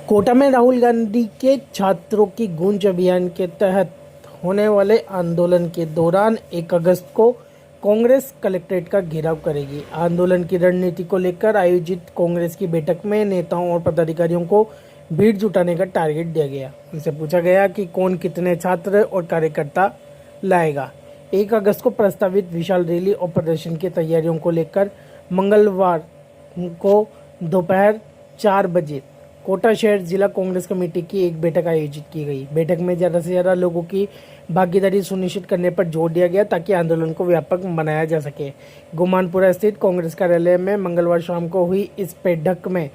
कोटा में राहुल गांधी के छात्रों की गूंज अभियान के तहत होने वाले आंदोलन के दौरान 1 अगस्त को कांग्रेस कलेक्ट्रेट का घेराव करेगी। आंदोलन की रणनीति को लेकर आयोजित कांग्रेस की बैठक में नेताओं और पदाधिकारियों को भीड़ जुटाने का टारगेट दिया गया। उनसे पूछा गया कि कौन कितने छात्र और कार्यकर्ता लाएगा। 1 अगस्त को प्रस्तावित विशाल रैली और प्रदर्शन की तैयारियों को लेकर मंगलवार को दोपहर 4 बजे कोटा शहर जिला कांग्रेस कमेटी की एक बैठक आयोजित की गई। बैठक में ज़्यादा से ज़्यादा लोगों की भागीदारी सुनिश्चित करने पर जोर दिया गया ताकि आंदोलन को व्यापक बनाया जा सके। गुमानपुरा स्थित कांग्रेस कार्यालय में मंगलवार शाम को हुई इस बैठक में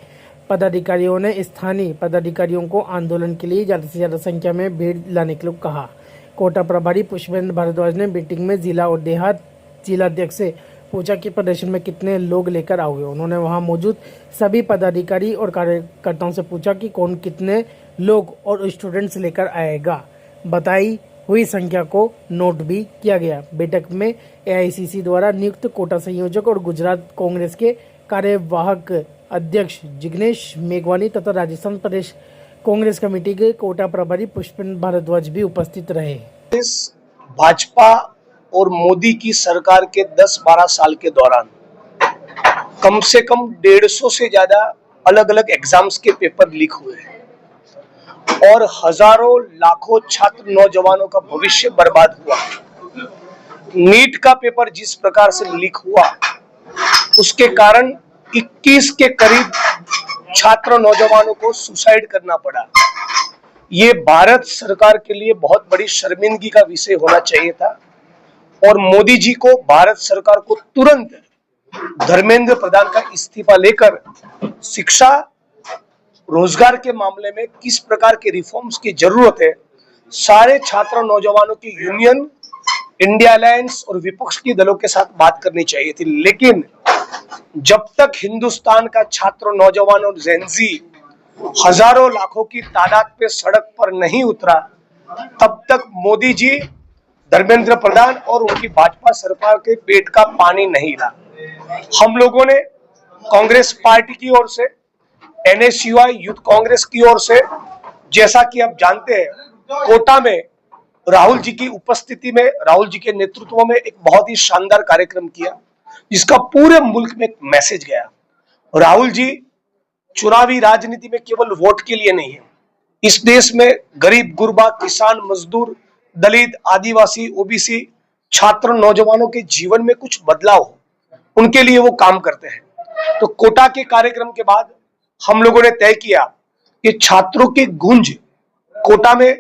पदाधिकारियों ने स्थानीय पदाधिकारियों को आंदोलन के लिए ज़्यादा से ज़्यादा संख्या में भीड़ लाने के लिए कहा। कोटा प्रभारी पुष्पेंद्र भारद्वाज ने मीटिंग में जिला और देहात जिलाध्यक्ष से पूछा कि प्रदर्शन में कितने लोग लेकर आओगे। उन्होंने वहां मौजूद सभी पदाधिकारी और कार्यकर्ताओं से पूछा कि कौन कितने लोग और स्टूडेंट्स लेकर आएगा। बताई हुई संख्या को नोट भी किया गया। बैठक में एआईसीसी द्वारा नियुक्त कोटा संयोजक और गुजरात कांग्रेस के कार्यवाहक अध्यक्ष जिग्नेश मेघवानी तथा राजस्थान प्रदेश कांग्रेस कमेटी के कोटा प्रभारी पुष्पेंद्र भारद्वाज भी उपस्थित रहे। इस भाजपा और मोदी की सरकार के 10-12 साल के दौरान कम से कम 150 से ज्यादा अलग अलग एग्जाम्स के पेपर लीक हुए हैं और हजारों लाखों छात्र नौजवानों का भविष्य बर्बाद हुआ। नीट का पेपर जिस प्रकार से लीक हुआ उसके कारण 21 के करीब छात्र नौजवानों को सुसाइड करना पड़ा। ये भारत सरकार के लिए बहुत बड़ी शर्मिंदगी का विषय होना चाहिए था और मोदी जी को भारत सरकार को तुरंत धर्मेंद्र प्रधान का इस्तीफा लेकर शिक्षा रोजगार के मामले में किस प्रकार के रिफॉर्म्स की जरूरत है, सारे छात्र नौजवानों की यूनियन, इंडिया अलायंस और विपक्ष के दलों के साथ बात करनी चाहिए थी। लेकिन जब तक हिंदुस्तान का छात्र नौजवान और जेनजी हजारों लाखों की तादाद पे सड़क पर नहीं उतरा, तब तक मोदी जी, धर्मेंद्र प्रधान और उनकी भाजपा सरकार के पेट का पानी नहीं रहा। हम लोगों ने कांग्रेस पार्टी की ओर से, एनएसयूआई यूथ कांग्रेस की ओर से, जैसा कि आप जानते हैं, कोटा में राहुल जी की उपस्थिति में, राहुल जी के नेतृत्व में एक बहुत ही शानदार कार्यक्रम किया जिसका पूरे मुल्क में एक मैसेज गया। राहुल जी चुनावी राजनीति में केवल वोट के लिए नहीं है, इस देश में गरीब गुरबा, किसान, मजदूर, दलित, आदिवासी, ओबीसी छात्र नौजवानों के जीवन में कुछ बदलाव हो, उनके लिए वो काम करते हैं। तो कोटा के कार्यक्रम के बाद हम लोगों ने तय किया कि छात्रों की गूंज कोटा में,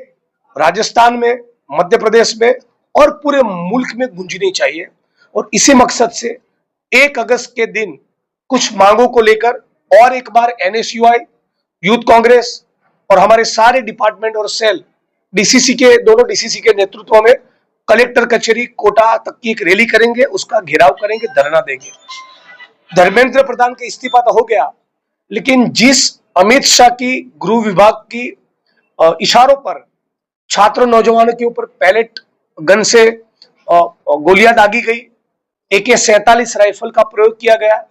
राजस्थान में, मध्य प्रदेश में और पूरे मुल्क में गूंजनी चाहिए। और इसी मकसद से 1 अगस्त के दिन कुछ मांगों को लेकर और एक बार एनएसयूआई, यूथ कांग्रेस और हमारे सारे डिपार्टमेंट और सेल दोनों डीसीसी के नेतृत्व में कलेक्टर कचहरी कोटा तक की एक रैली करेंगे, उसका घेराव करेंगे, धरना देंगे। धर्मेंद्र प्रधान का इस्तीफा तो हो गया, लेकिन जिस अमित शाह की गृह विभाग की इशारों पर छात्र नौजवानों के ऊपर पैलेट गन से गोलियां दागी गई, AK-47 राइफल का प्रयोग किया गया,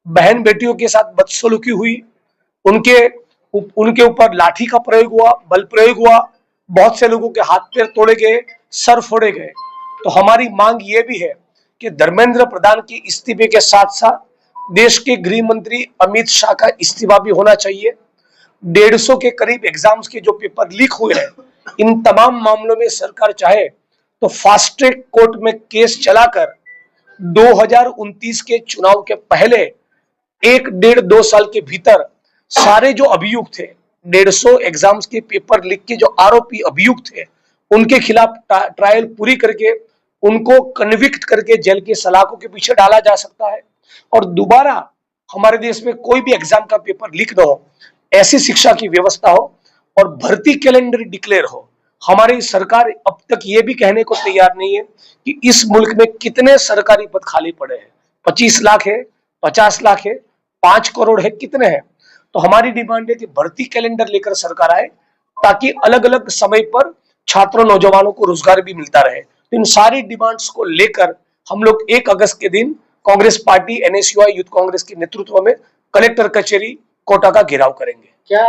बहन बेटियों के साथ बदसलूकी हुई, उनके ऊपर लाठी का प्रयोग हुआ, बल प्रयोग हुआ, बहुत से लोगों के हाथ पैर तोड़े गए, सर फोड़े गए। तो हमारी मांग ये भी है कि धर्मेंद्र प्रधान के इस्तीफे के साथ साथ देश के गृह मंत्री अमित शाह का इस्तीफा भी होना चाहिए। 150 के करीब एग्जाम्स के जो पेपर लीक हुए हैं, इन तमाम मामलों में सरकार चाहे तो फास्ट ट्रैक कोर्ट में केस चलाकर 2029 के चुनाव के पहले 1-1.5-2 साल के भीतर सारे जो अभियुक्त थे, 150 एग्जाम्स के पेपर लीक के जो आरोपी अभियुक्त थे, उनके खिलाफ ट्रायल पूरी करके उनको कन्विक्ट करके जेल के सलाखों के पीछे डाला जा सकता है और दोबारा हमारे देश में कोई भी एग्जाम का पेपर लीक न हो, ऐसी शिक्षा की व्यवस्था हो और भर्ती कैलेंडर डिक्लेयर हो। हमारी सरकार अब तक ये भी कहने को तैयार नहीं है कि इस मुल्क में कितने सरकारी पद खाली पड़े हैं। 25 लाख है, 50 लाख है, 5 करोड़ है, कितने हैं? तो हमारी डिमांड है कि भर्ती कैलेंडर लेकर सरकार आए ताकि अलग अलग समय पर छात्रों नौजवानों को रोजगार भी मिलता रहे। तो इन सारी डिमांड्स को लेकर हम लोग 1 अगस्त के दिन Congress party, NSUI youth Congress के नेतृत्व में कलेक्टर कचहरी कोटा का घेराव करेंगे। क्या